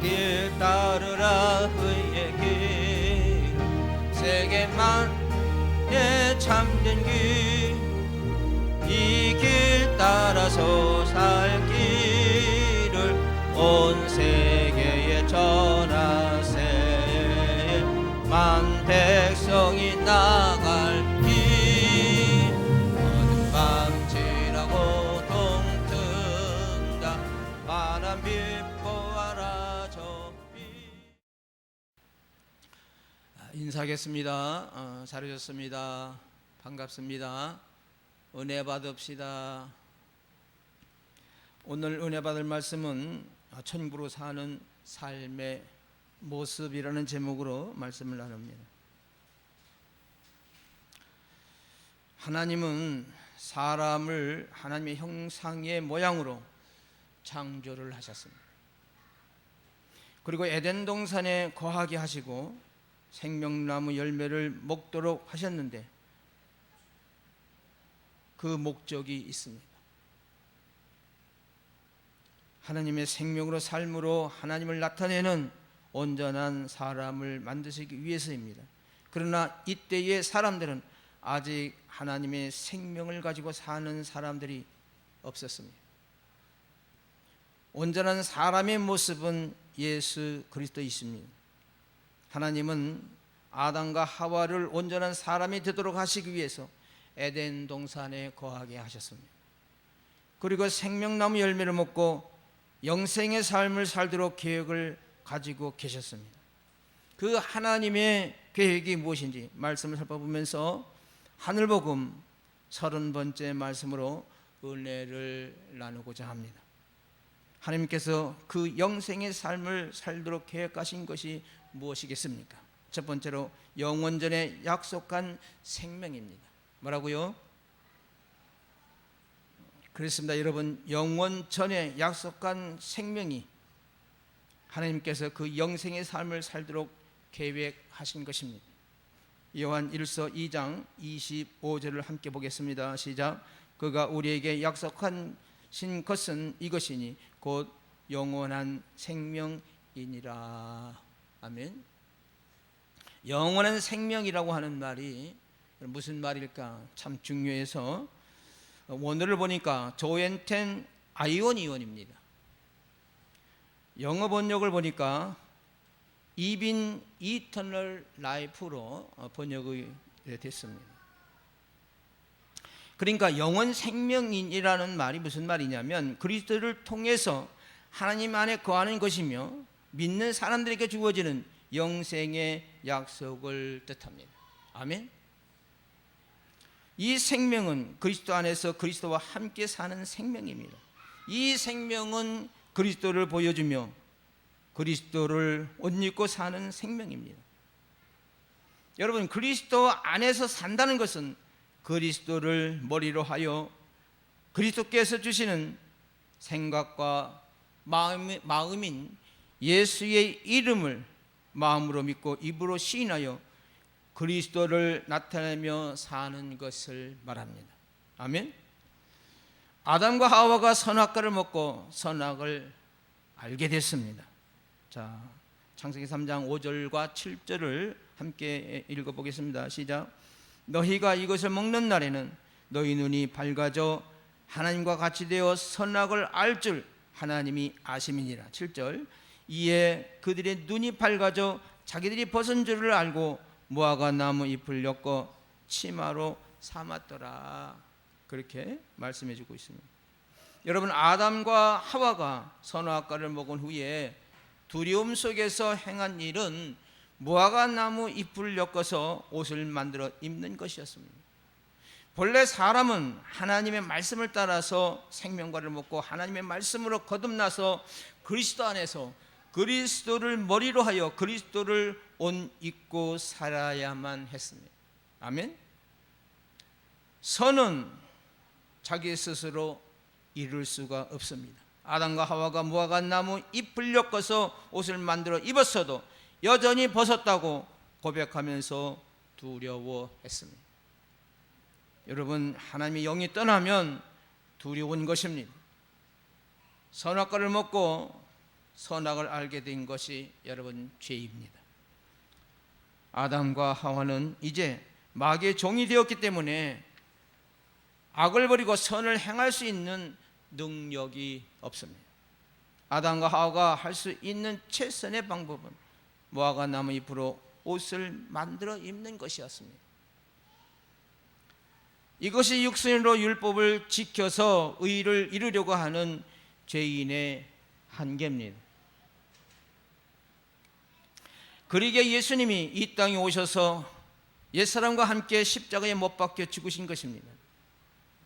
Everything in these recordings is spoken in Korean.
길 따르라 그의 길 세계만에 참된 길 이 길 따라서 살 길을 온 세계에 전하세 만 백성이 나갈 길 어둠 밤 지나고 동튼다 만한 빛 보아라 저빛. 인사하겠습니다. 잘하셨습니다. 반갑습니다. 은혜 받읍시다. 오늘 은혜 받을 말씀은 천국으로 사는 삶의 모습이라는 제목으로 말씀을 나눕니다. 하나님은 사람을 하나님의 형상의 모양으로 창조를 하셨습니다. 그리고 에덴 동산에 거하게 하시고 생명나무 열매를 먹도록 하셨는데 그 목적이 있습니다. 하나님의 생명으로 삶으로 하나님을 나타내는 온전한 사람을 만드시기 위해서입니다. 그러나 이때의 사람들은 아직 하나님의 생명을 가지고 사는 사람들이 없었습니다. 온전한 사람의 모습은 예수 그리스도이십니다. 하나님은 아담과 하와를 온전한 사람이 되도록 하시기 위해서 에덴 동산에 거하게 하셨습니다. 그리고 생명나무 열매를 먹고 영생의 삶을 살도록 계획을 가지고 계셨습니다. 그 하나님의 계획이 무엇인지 말씀을 살펴보면서 하늘복음 30번째 말씀으로 은혜를 나누고자 합니다. 하나님께서 그 영생의 삶을 살도록 계획하신 것이 무엇이겠습니까? 첫 번째로 영원전에 약속한 생명입니다. 뭐라고요? 그렇습니다. 여러분, 영원 전에 약속한 생명이 하나님께서 그 영생의 삶을 살도록 계획하신 것입니다. 요한 1서 2장 25절을 함께 보겠습니다. 시작. 그가 우리에게 약속하신 것은 이것이니 곧 영원한 생명이니라. 아멘. 영원한 생명이라고 하는 말이 무슨 말일까? 참 중요해서 원어를 보니까 조엔텐 아이오니온입니다. 영어 번역을 보니까 이빈 이터널 라이프로 번역이 됐습니다. 그러니까 영원 생명이라는 말이 무슨 말이냐면 그리스도를 통해서 하나님 안에 거하는 것이며 믿는 사람들에게 주어지는 영생의 약속을 뜻합니다. 아멘. 이 생명은 그리스도 안에서 그리스도와 함께 사는 생명입니다. 이 생명은 그리스도를 보여주며 그리스도를 옷 입고 사는 생명입니다. 여러분, 그리스도 안에서 산다는 것은 그리스도를 머리로 하여 그리스도께서 주시는 생각과 마음인 예수의 이름을 마음으로 믿고 입으로 시인하여 그리스도를 나타내며 사는 것을 말합니다. 아멘. 아담과 하와가 선악과를 먹고 선악을 알게 됐습니다. 자, 창세기 3장 5절과 7절을 함께 읽어보겠습니다. 시작. 너희가 이것을 먹는 날에는 너희 눈이 밝아져 하나님과 같이 되어 선악을 알 줄 하나님이 아심이니라. 7절. 이에 그들의 눈이 밝아져 자기들이 벗은 줄을 알고 무화과 나무 잎을 엮어 치마로 삼았더라. 그렇게 말씀해 주고 있습니다. 여러분, 아담과 하와가 선악과를 먹은 후에 두려움 속에서 행한 일은 무화과 나무 잎을 엮어서 옷을 만들어 입는 것이었습니다. 본래 사람은 하나님의 말씀을 따라서 생명과를 먹고 하나님의 말씀으로 거듭나서 그리스도 안에서 그리스도를 머리로 하여 그리스도를 옷 입고 살아야만 했습니다. 아멘. 선은 자기 스스로 이룰 수가 없습니다. 아담과 하와가 무화과 나무 잎을 엮어서 옷을 만들어 입었어도 여전히 벗었다고 고백하면서 두려워했습니다. 여러분, 하나님의 영이 떠나면 두려운 것입니다. 선악과를 먹고 선악을 알게 된 것이 여러분 죄입니다. 아담과 하와는 이제 마귀의 종이 되었기 때문에 악을 버리고 선을 행할 수 있는 능력이 없습니다. 아담과 하와가 할 수 있는 최선의 방법은 무화과 나무 잎으로 옷을 만들어 입는 것이었습니다. 이것이 육신으로 율법을 지켜서 의를 이루려고 하는 죄인의 한계입니다. 그러기에 예수님이 이 땅에 오셔서 옛사람과 함께 십자가에 못 박혀 죽으신 것입니다.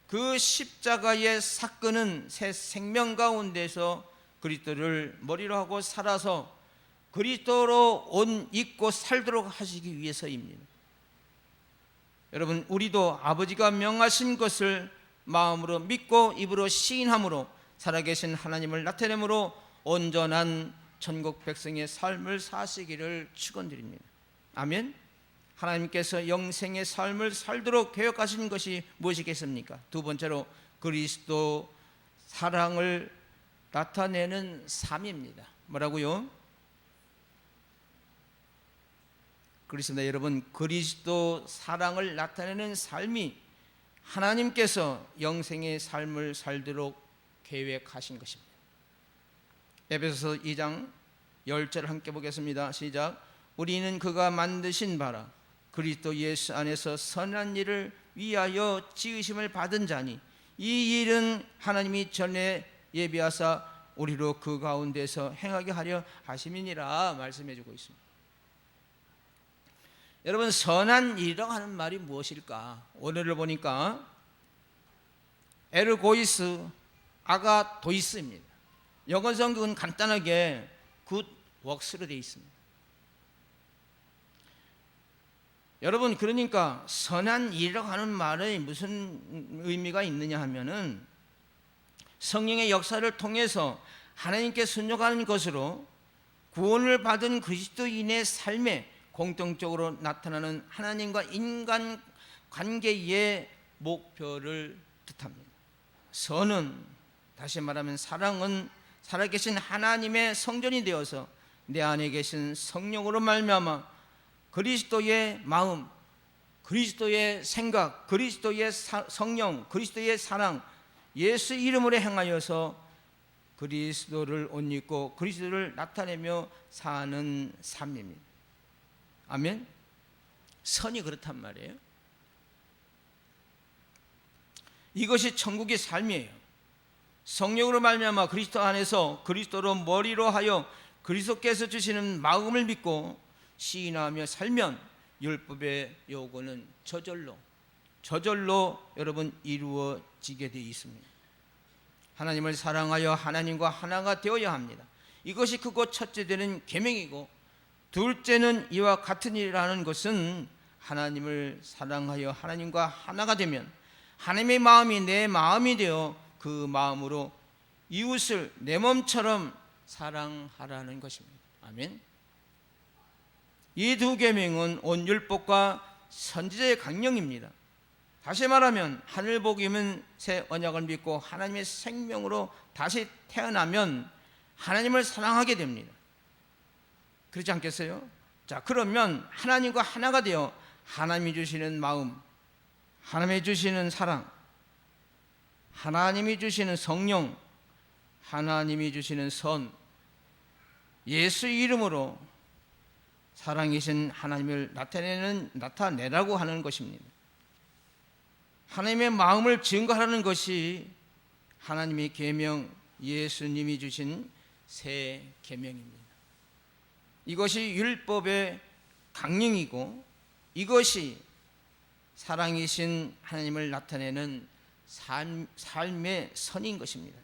그 십자가의 사건은 새 생명 가운데서 그리스도를 머리로 하고 살아서 그리스도로 옷 입고 살도록 하시기 위해서입니다. 여러분, 우리도 아버지가 명하신 것을 마음으로 믿고 입으로 시인함으로 살아계신 하나님을 나타내므로 온전한 천국 백성의 삶을 사시기를 축원드립니다. 아멘. 하나님께서 영생의 삶을 살도록 계획하신 것이 무엇이겠습니까? 두 번째로 그리스도 사랑을 나타내는 삶입니다. 뭐라고요? 그렇습니다. 여러분, 그리스도 사랑을 나타내는 삶이 하나님께서 영생의 삶을 살도록 계획하신 것입니다. 에베소서 2장 10절 함께 보겠습니다. 시작. 우리는 그가 만드신 바라 그리스도 예수 안에서 선한 일을 위하여 지으심을 받은 자니 이 일은 하나님이 전에 예비하사 우리로 그 가운데서 행하게 하려 하심이니라 말씀해 주고 있습니다. 여러분, 선한 일이라고 하는 말이 무엇일까? 오늘을 보니까 에르고이스 아가도이스입니다. 영어 성경은 간단하게 good works로 되어 있습니다. 여러분, 그러니까 선한 일이라고 하는 말에 무슨 의미가 있느냐 하면은 성령의 역사를 통해서 하나님께 순종하는 것으로 구원을 받은 그리스도인의 삶에 공통적으로 나타나는 하나님과 인간 관계의 목표를 뜻합니다. 선은, 다시 말하면 사랑은 살아계신 하나님의 성전이 되어서 내 안에 계신 성령으로 말미암아 그리스도의 마음, 그리스도의 생각, 그리스도의 성령, 그리스도의 사랑, 예수 이름으로 행하여서 그리스도를 옷 입고 그리스도를 나타내며 사는 삶입니다. 아멘. 선이 그렇단 말이에요. 이것이 천국의 삶이에요. 성령으로 말미암아 그리스도 안에서 그리스도로 머리로 하여 그리스도께서 주시는 마음을 믿고 시인하며 살면 율법의 요구는 저절로 여러분 이루어지게 되어 있습니다. 하나님을 사랑하여 하나님과 하나가 되어야 합니다. 이것이 크고 첫째 되는 계명이고, 둘째는 이와 같은 일이라는 것은 하나님을 사랑하여 하나님과 하나가 되면 하나님의 마음이 내 마음이 되어 그 마음으로 이웃을 내 몸처럼 사랑하라는 것입니다. 아멘. 이 두 계명은 온 율법과 선지자의 강령입니다. 다시 말하면 하늘 복이면 새 언약을 믿고 하나님의 생명으로 다시 태어나면 하나님을 사랑하게 됩니다. 그렇지 않겠어요? 자, 그러면 하나님과 하나가 되어 하나님이 주시는 마음, 하나님이 주시는 사랑, 하나님이 주시는 성령, 하나님이 주시는 선, 예수 이름으로 사랑이신 하나님을 나타내라고 하는 것입니다. 하나님의 마음을 증거하라는 것이 하나님의 계명, 예수님이 주신 새 계명입니다. 이것이 율법의 강령이고, 이것이 사랑이신 하나님을 나타내는 삶의 선인 것입니다.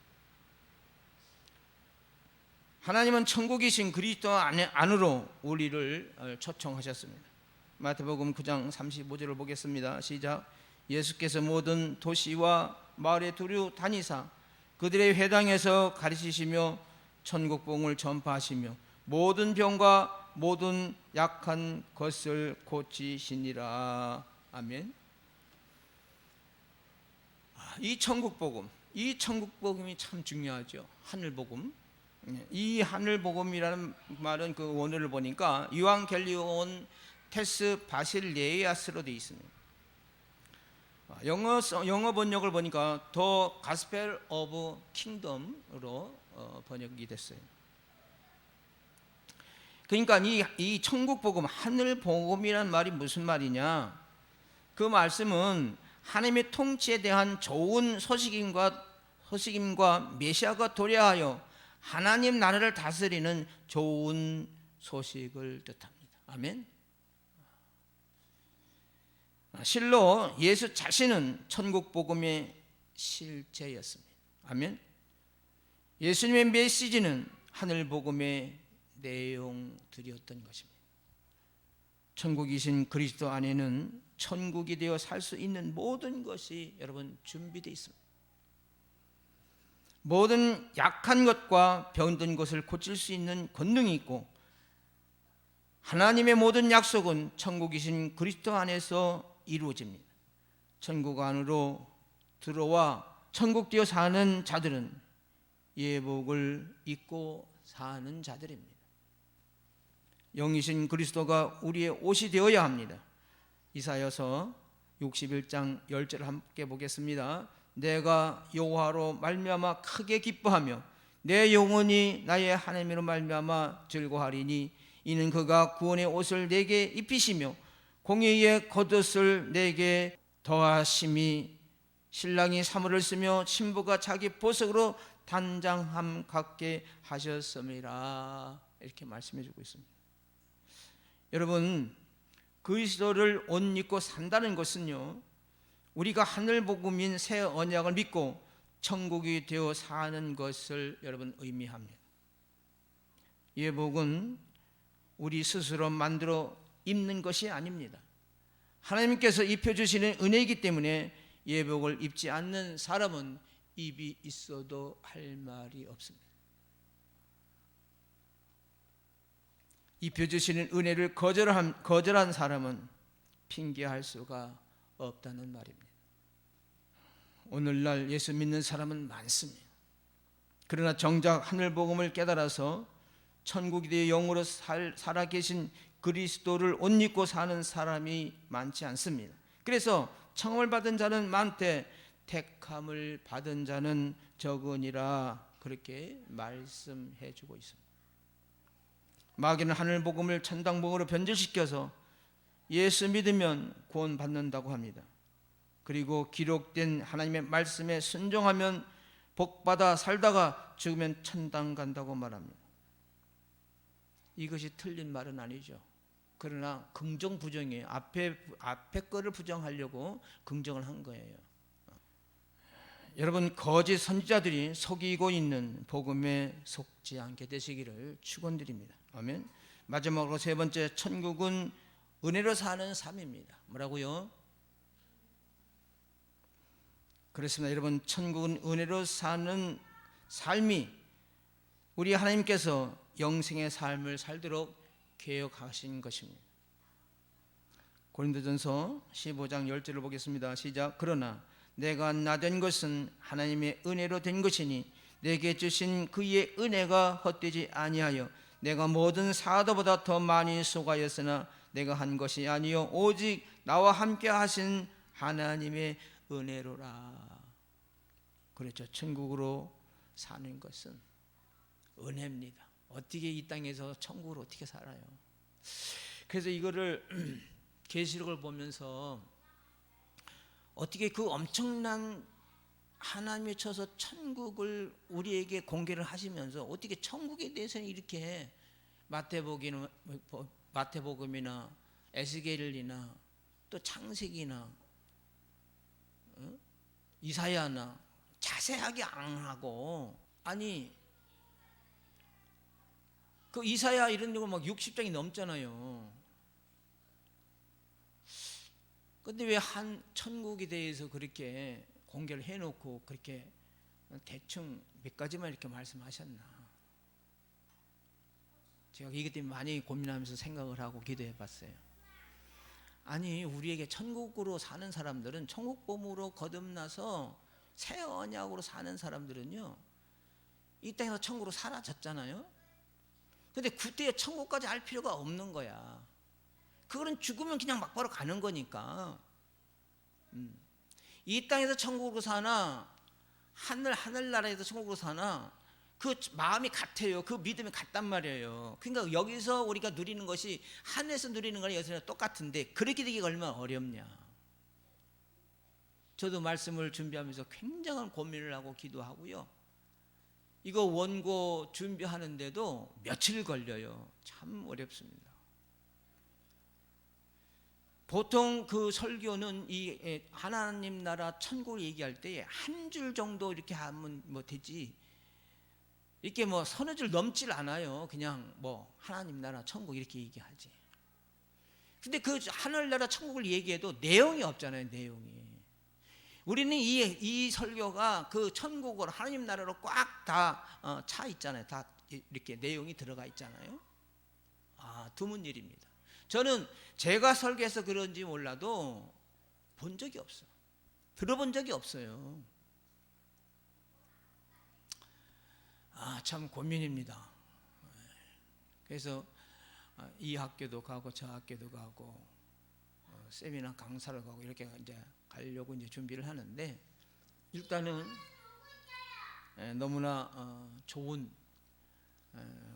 하나님은 천국이신 그리스도 안으로 우리를 초청하셨습니다. 마태복음 9장 35절을 보겠습니다. 시작. 예수께서 모든 도시와 마을에 두루 다니사 그들의 회당에서 가르치시며 천국 복음을 전파하시며 모든 병과 모든 약한 것을 고치시니라. 아멘. 이 천국 복음이 참 중요하죠. 하늘 복음. 이 하늘 복음이라는 말은 그 원어를 보니까 유앙겔리온 테스 바실레이아스로 되어 있습니다. 영어 번역을 보니까 더 가스펠 오브 킹덤으로 번역이 됐어요. 그러니까 이 천국 복음, 하늘 복음이란 말이 무슨 말이냐? 그 말씀은 하나님의 통치에 대한 좋은 소식임과 메시아가 도래하여 하나님 나라를 다스리는 좋은 소식을 뜻합니다. 아멘. 실로 예수 자신은 천국 복음의 실제였습니다. 아멘. 예수님의 메시지는 하늘 복음의 내용들이었던 것입니다. 천국이신 그리스도 안에는 천국이 되어 살 수 있는 모든 것이 여러분 준비되어 있습니다. 모든 약한 것과 병든 것을 고칠 수 있는 권능이 있고, 하나님의 모든 약속은 천국이신 그리스도 안에서 이루어집니다. 천국 안으로 들어와 천국 되어 사는 자들은 예복을 입고 사는 자들입니다. 영이신 그리스도가 우리의 옷이 되어야 합니다. 이사야서 61장 10절을 함께 보겠습니다. 내가 여호와로 말미암아 크게 기뻐하며 내 영혼이 나의 하나님으로 말미암아 즐거워하리니 이는 그가 구원의 옷을 내게 입히시며 공의의 겉옷을 내게 더하심이 신랑이 사물을 쓰며 신부가 자기 보석으로 단장함 같게 하셨음이라. 이렇게 말씀해 주고 있습니다. 여러분, 그리스도를 옷 입고 산다는 것은요, 우리가 하늘 복음인 새 언약을 믿고 천국이 되어 사는 것을 여러분 의미합니다. 예복은 우리 스스로 만들어 입는 것이 아닙니다. 하나님께서 입혀주시는 은혜이기 때문에 예복을 입지 않는 사람은 입이 있어도 할 말이 없습니다. 입혀주시는 은혜를 거절한 사람은 핑계할 수가 없다는 말입니다. 오늘날 예수 믿는 사람은 많습니다. 그러나 정작 하늘 복음을 깨달아서 천국이 되어 영으로 살아계신 그리스도를 옷 입고 사는 사람이 많지 않습니다. 그래서 청함을 받은 자는 많되 택함을 받은 자는 적으니라, 그렇게 말씀해 주고 있습니다. 마귀는 하늘 복음을 천당 복음으로 변질시켜서 예수 믿으면 구원 받는다고 합니다. 그리고 기록된 하나님의 말씀에 순종하면 복받아 살다가 죽으면 천당 간다고 말합니다. 이것이 틀린 말은 아니죠. 그러나 긍정 부정이에요. 앞에 거를 부정하려고 긍정을 한 거예요. 여러분, 거짓 선지자들이 속이고 있는 복음에 속지 않게 되시기를 축원드립니다. 아멘. 마지막으로 세 번째, 천국은 은혜로 사는 삶입니다. 뭐라고요? 그렇습니다. 여러분, 천국은 은혜로 사는 삶이 우리 하나님께서 영생의 삶을 살도록 계획하신 것입니다. 고린도전서 15장 10절을 보겠습니다. 시작. 그러나 내가 나된 것은 하나님의 은혜로 된 것이니 내게 주신 그의 은혜가 헛되지 아니하여 내가 모든 사도보다 더 많이 수고하였으나 내가 한 것이 아니요 오직 나와 함께 하신 하나님의 은혜로라. 그렇죠. 천국으로 사는 것은 은혜입니다. 어떻게 이 땅에서 천국을 어떻게 살아요? 그래서 이거를 계시록을 보면서 어떻게 그 엄청난 하나님의 쳐서 천국을 우리에게 공개를 하시면서 어떻게 천국에 대해서는 이렇게 마태복음이나 에스겔이나 또 창세기나 이사야나 자세하게 안 하고, 아니 그 이사야 이런 거 막 60장이 넘잖아요. 근데 왜 한 천국에 대해서 그렇게 공개를 해놓고 그렇게 대충 몇 가지만 이렇게 말씀하셨나? 제가 이것 때문에 많이 고민하면서 생각을 하고 기도해 봤어요. 아니, 우리에게 천국으로 사는 사람들은, 천국범으로 거듭나서 새 언약으로 사는 사람들은요, 이 땅에서 천국으로 사라졌잖아요. 근데 그때 천국까지 알 필요가 없는 거야. 그거는 죽으면 그냥 막바로 가는 거니까. 이 땅에서 천국으로 사나 하늘나라에서 천국으로 사나 그 마음이 같아요. 그 믿음이 같단 말이에요. 그러니까 여기서 우리가 누리는 것이 하늘에서 누리는 거랑 여기서 똑같은데 그렇게 되기가 얼마나 어렵냐. 저도 말씀을 준비하면서 굉장한 고민을 하고 기도하고요. 이거 원고 준비하는데도 며칠 걸려요. 참 어렵습니다. 보통 그 설교는 이 하나님 나라 천국을 얘기할 때 한 줄 정도 이렇게 하면 뭐 되지, 이렇게 뭐 서너 줄 넘질 않아요. 그냥 뭐 하나님 나라 천국 이렇게 얘기하지. 근데 그 하늘나라 천국을 얘기해도 내용이 없잖아요. 내용이. 우리는 이 설교가 그 천국으로 하나님 나라로 꽉 다 차 있잖아요. 다 이렇게 내용이 들어가 있잖아요. 드문 일입니다. 저는 제가 설교해서 그런지 몰라도 본 적이 없어요. 들어본 적이 없어요. 참 고민입니다. 그래서 이 학교도 가고 저 학교도 가고 세미나 강사를 가고 이렇게 이제 가려고 이제 준비를 하는데, 일단은 너무나 좋은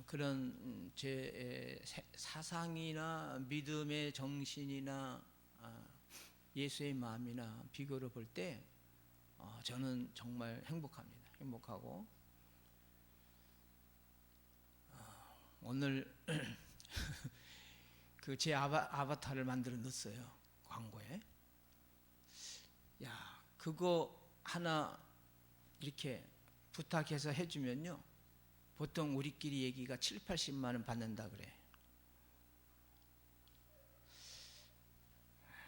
그런 제 사상이나 믿음의 정신이나 예수의 마음이나 비교를 볼 때 저는 정말 행복합니다. 행복하고 오늘 그 제 아바타를 만들어 넣었어요. 광고에. 야, 그거 하나 이렇게 부탁해서 해주면요, 보통 우리끼리 얘기가 7, 80만 원 받는다 그래.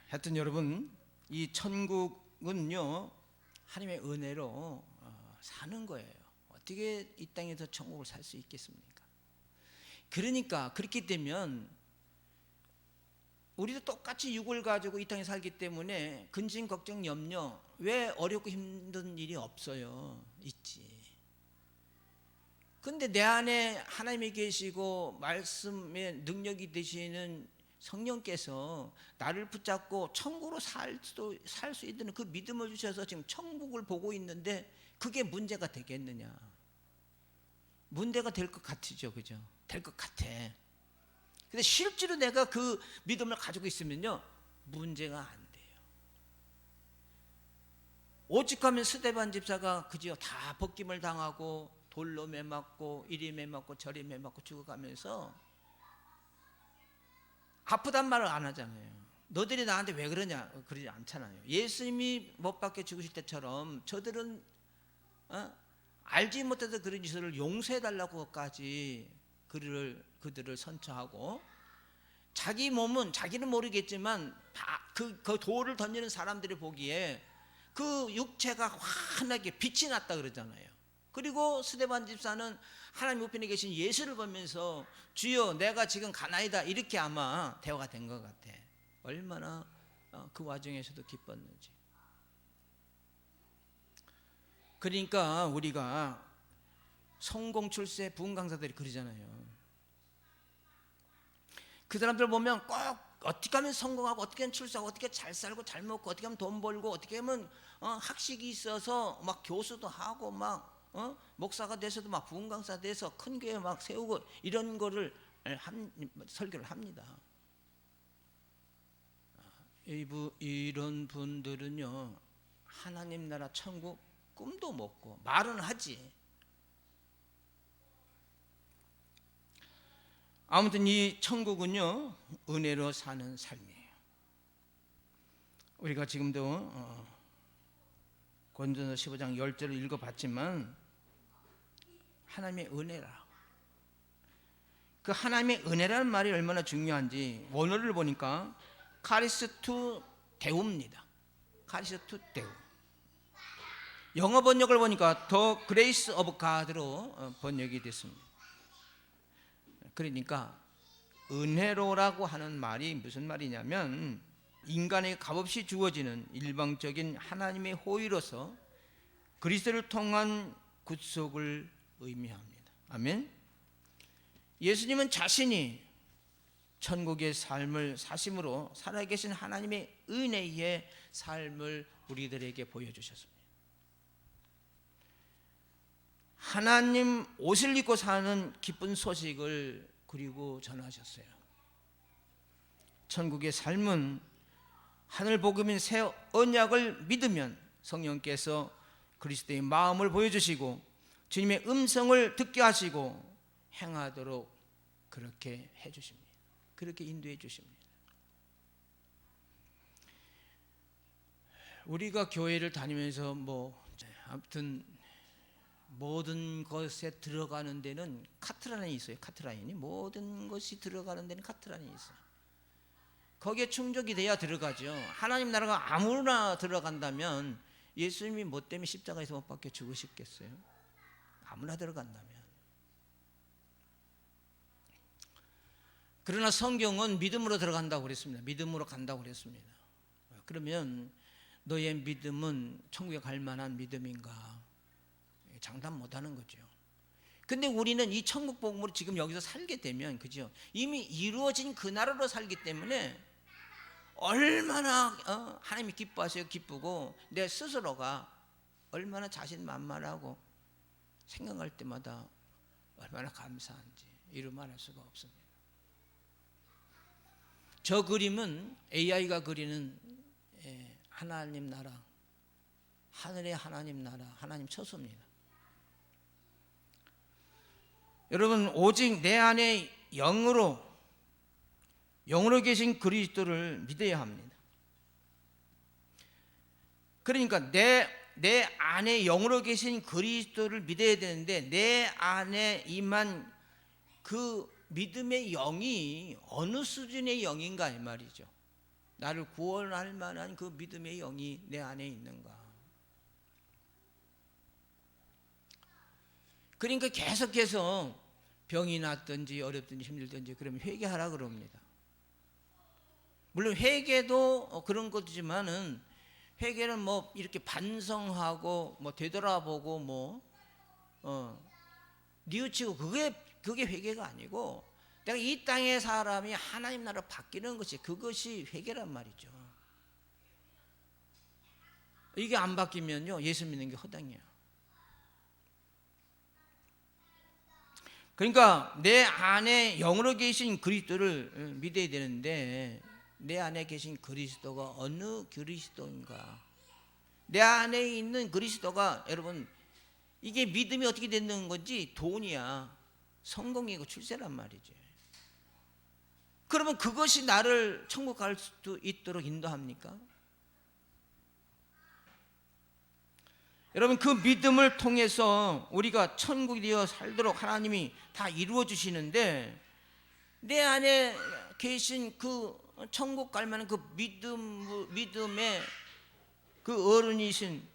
하여튼 여러분, 이 천국은요 하나님의 은혜로 사는 거예요. 어떻게 이 땅에서 천국을 살 수 있겠습니까? 그러니까 그렇게 되면 우리도 똑같이 육을 가지고 이 땅에 살기 때문에 근심 걱정 염려, 왜 어렵고 힘든 일이 없어요? 있지. 근데 내 안에 하나님이 계시고 말씀의 능력이 되시는 성령께서 나를 붙잡고 천국으로 살 수 있는 그 믿음을 주셔서 지금 천국을 보고 있는데 그게 문제가 되겠느냐? 문제가 될 것 같으죠, 그죠? 될 것 같아. 근데 실제로 내가 그 믿음을 가지고 있으면요, 문제가 안 돼요. 오직하면 스데반 집사가 그죠? 다 벗김을 당하고 돌로 매맞고 이리 매맞고 저리 매맞고 죽어가면서 아프단 말을 안 하잖아요. 너들이 나한테 왜 그러냐? 그러지 않잖아요. 예수님이 못 박혀 죽으실 때처럼 저들은 알지 못해서 그런 짓을 용서해달라고까지 그들을 선처하고, 자기 몸은 자기는 모르겠지만 그 돌을 던지는 사람들이 보기에 그 육체가 환하게 빛이 났다 그러잖아요. 그리고 스데반 집사는 하나님 우편에 계신 예수를 보면서 주여 내가 지금 가나이다 이렇게 아마 대화가 된 것 같아. 얼마나 그 와중에서도 기뻤는지. 그러니까 우리가 성공 출세 부흥 강사들이 그러잖아요. 그 사람들 보면 꼭 어떻게 하면 성공하고 어떻게 하면 출세하고 어떻게 잘 살고 잘 먹고 어떻게 하면 돈 벌고 어떻게 하면 학식이 있어서 막 교수도 하고 막 목사가 돼서도 막 부흥 강사 돼서 큰 교회 막 세우고 이런 거를 설교를 합니다. 이런 분들은요 하나님 나라 천국 꿈도 못 꿔. 말은 하지. 아무튼 이 천국은요 은혜로 사는 삶이에요. 우리가 지금도 고린도서 15장 10절을 읽어봤지만 하나님의 은혜라. 그 하나님의 은혜라는 말이 얼마나 중요한지 원어를 보니까 카리스투 데우입니다. 카리스투 데우. 영어 번역을 보니까 더 그레이스 오브 가드로 번역이 됐습니다. 그러니까 은혜로라고 하는 말이 무슨 말이냐면 인간에게 값없이 주어지는 일방적인 하나님의 호의로서 그리스도를 통한 구속을 의미합니다. 아멘. 예수님은 자신이 천국의 삶을 사심으로 살아계신 하나님의 은혜의 삶을 우리들에게 보여주셨습니다. 하나님 옷을 입고 사는 기쁜 소식을 그리고 전하셨어요. 천국의 삶은 하늘 복음인 새 언약을 믿으면 성령께서 그리스도의 마음을 보여주시고 주님의 음성을 듣게 하시고 행하도록 그렇게 해주십니다. 그렇게 인도해 주십니다. 우리가 교회를 다니면서 아무튼 모든 것에 들어가는 데는 카트라인이 있어요. 카트라인이 모든 것이 들어가는 데는 카트라인이 있어요. 거기에 충족이 돼야 들어가죠. 하나님 나라가 아무나 들어간다면 예수님이 뭐 때문에 십자가에서 못 박혀 죽으셨겠어요? 아무나 들어간다면. 그러나 성경은 믿음으로 들어간다고 그랬습니다. 믿음으로 간다고 그랬습니다. 그러면 너의 믿음은 천국에 갈 만한 믿음인가? 장담 못하는 거죠. 근데 우리는 이 천국 복음으로 지금 여기서 살게 되면, 그죠? 이미 이루어진 그 나라로 살기 때문에 얼마나 하나님이 기뻐하세요. 기쁘고 내 스스로가 얼마나 자신만만하고 생각할 때마다 얼마나 감사한지 이루 말할 수가 없습니다. 저 그림은 AI가 그리는 하나님 나라, 하늘의 하나님 나라, 하나님 처소입니다. 여러분, 오직 내 안에 영으로 계신 그리스도를 믿어야 합니다. 그러니까 내 안에 영으로 계신 그리스도를 믿어야 되는데, 내 안에 임한 그 믿음의 영이 어느 수준의 영인가 이 말이죠. 나를 구원할 만한 그 믿음의 영이 내 안에 있는가. 그러니까 계속해서 병이 났든지 어렵든지 힘들든지 그러면 회개하라 그럽니다. 물론 회개도 그런 것이지만은, 회개는 뭐 이렇게 반성하고 뭐 되돌아보고 뉘우치고 그게 회개가 아니고, 내가 이 땅의 사람이 하나님 나라로 바뀌는 것이, 그것이 회개란 말이죠. 이게 안 바뀌면요 예수 믿는 게 허당이에요. 그러니까 내 안에 영으로 계신 그리스도를 믿어야 되는데, 내 안에 계신 그리스도가 어느 그리스도인가? 내 안에 있는 그리스도가, 여러분, 이게 믿음이 어떻게 되는 건지, 돈이야, 성공이고 출세란 말이지. 그러면 그것이 나를 천국 갈 수 있도록 인도합니까? 여러분, 그 믿음을 통해서 우리가 천국이 되어 살도록 하나님이 다 이루어 주시는데, 내 안에 계신 그 천국 갈 만한 그 믿음의 그 어른이신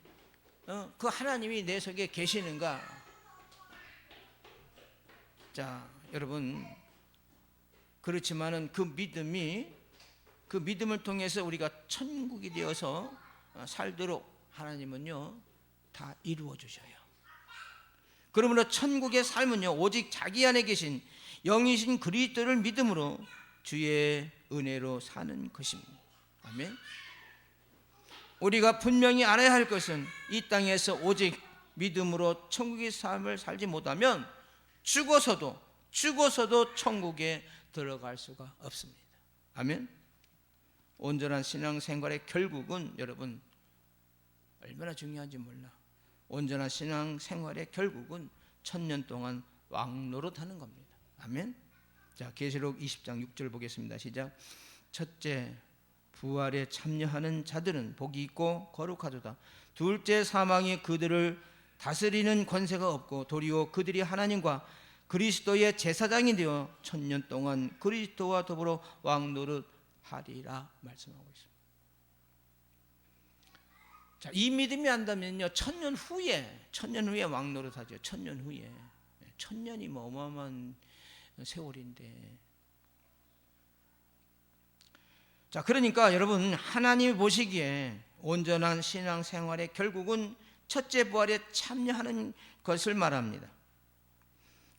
그 하나님이 내 속에 계시는가? 자, 여러분, 그렇지만은 그 믿음을 통해서 우리가 천국이 되어서 살도록 하나님은요 다 이루어 주셔요. 그러므로 천국의 삶은요 오직 자기 안에 계신 영이신 그리스도를 믿음으로 주의 은혜로 사는 것입니다. 아멘. 우리가 분명히 알아야 할 것은, 이 땅에서 오직 믿음으로 천국의 삶을 살지 못하면 죽어서도 천국에 들어갈 수가 없습니다. 아멘. 온전한 신앙생활의 결국은, 여러분, 얼마나 중요한지 몰라. 온전한 신앙생활의 결국은 1000년 동안 왕노릇하는 겁니다. 아멘. 자, 계시록 20장 6절 보겠습니다. 시작. 첫째, 부활에 참여하는 자들은 복이 있고 거룩하도다. 둘째, 사망이 그들을 다스리는 권세가 없고 도리어 그들이 하나님과 그리스도의 제사장이 되어 1000년 동안 그리스도와 더불어 왕노릇하리라 말씀하고 있습니다. 자, 이 믿음이 안다면요 1000년 후에 왕노릇하죠. 1000년 후에. 1000년이 뭐 어마어마한 세월인데. 자, 그러니까 여러분, 하나님이 보시기에 온전한 신앙생활의 결국은 첫째 부활에 참여하는 것을 말합니다.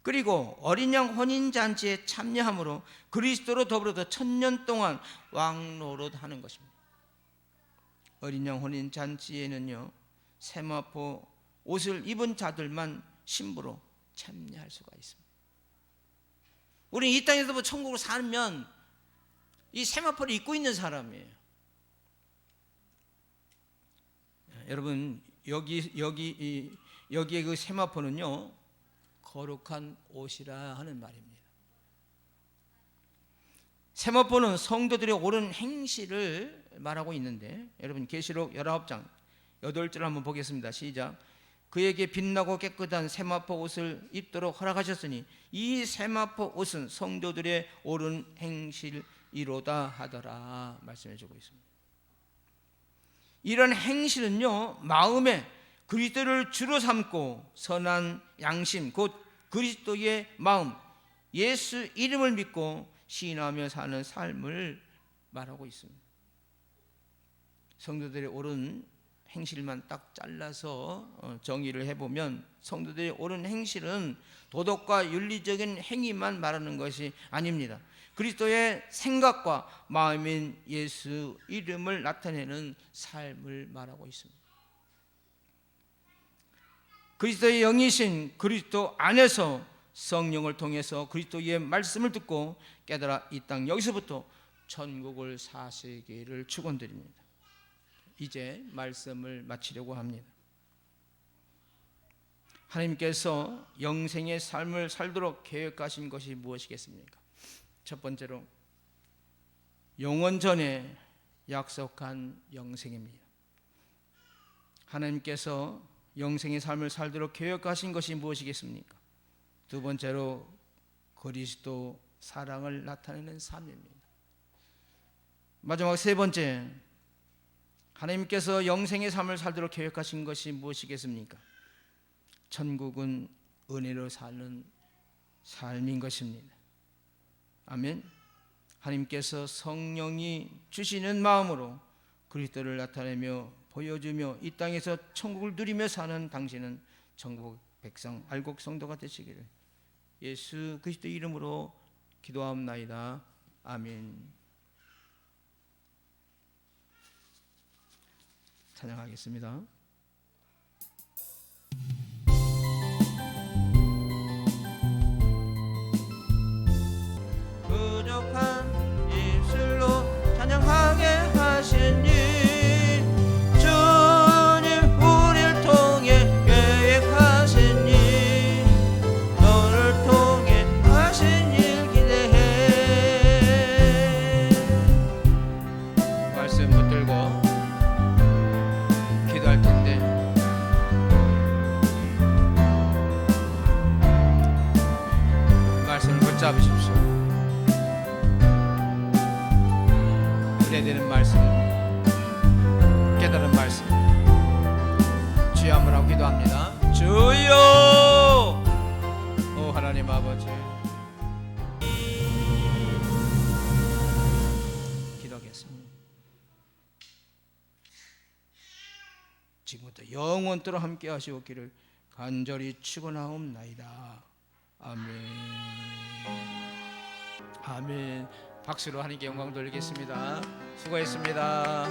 그리고 어린 양 혼인 잔치에 참여함으로 그리스도로 더불어서 1000년 동안 왕노릇 하는 것입니다. 어린 양 혼인 잔치에는요, 세마포 옷을 입은 자들만 신부로 참여할 수가 있습니다. 우리 이 땅에서 천국으로 살면 이 세마포를 입고 있는 사람이에요. 여러분, 여기에 그 세마포는요, 거룩한 옷이라 하는 말입니다. 세마포는 성도들의 옳은 행실을 말하고 있는데, 여러분 계시록 19장 8절 한번 보겠습니다. 시작. 그에게 빛나고 깨끗한 세마포 옷을 입도록 허락하셨으니 이 세마포 옷은 성도들의 옳은 행실이로다 하더라 말씀해 주고 있습니다. 이런 행실은요, 마음에 그리스도를 주로 삼고 선한 양심, 곧 그리스도의 마음, 예수 이름을 믿고 신하며 사는 삶을 말하고 있습니다. 성도들의 옳은 행실만 딱 잘라서 정의를 해보면, 성도들의 옳은 행실은 도덕과 윤리적인 행위만 말하는 것이 아닙니다. 그리스도의 생각과 마음인 예수 이름을 나타내는 삶을 말하고 있습니다. 그리스도의 영이신 그리스도 안에서 성령을 통해서 그리스도의 말씀을 듣고 깨달아 이 땅 여기서부터 천국을 사시기를 축원드립니다. 이제 말씀을 마치려고 합니다. 하나님께서 영생의 삶을 살도록 계획하신 것이 무엇이겠습니까? 첫 번째로 영원 전에 약속한 영생입니다. 하나님께서 영생의 삶을 살도록 계획하신 것이 무엇이겠습니까? 두 번째로 그리스도 사랑을 나타내는 삶입니다. 마지막 세 번째, 하나님께서 영생의 삶을 살도록 계획하신 것이 무엇이겠습니까? 천국은 은혜로 사는 삶인 것입니다. 아멘. 하나님께서 성령이 주시는 마음으로 그리스도를 나타내며 보여주며 이 땅에서 천국을 누리며 사는 당신은 천국 백성, 알곡 성도가 되시기를 예수 그리스도 이름으로 기도하옵나이다. 아멘. 찬양하겠습니다. 부족한 입술로 찬양하게 하시니 주님 우리를 통해 계획하시니 너를 통해 하신 일 기대해. 말씀 붙들고 기도할 텐데 말씀을 붙잡으십시오. 은혜되는 말씀, 깨달은 말씀 주여 한번 하고 기도합니다. 주여, 오 하나님 아버지, 기도하겠습니다. 지금부터 영원토록 함께 하시옵기를 간절히 축원하옵나이다. 아멘. 아멘. 박수로 하나님께 영광 돌리겠습니다. 수고했습니다.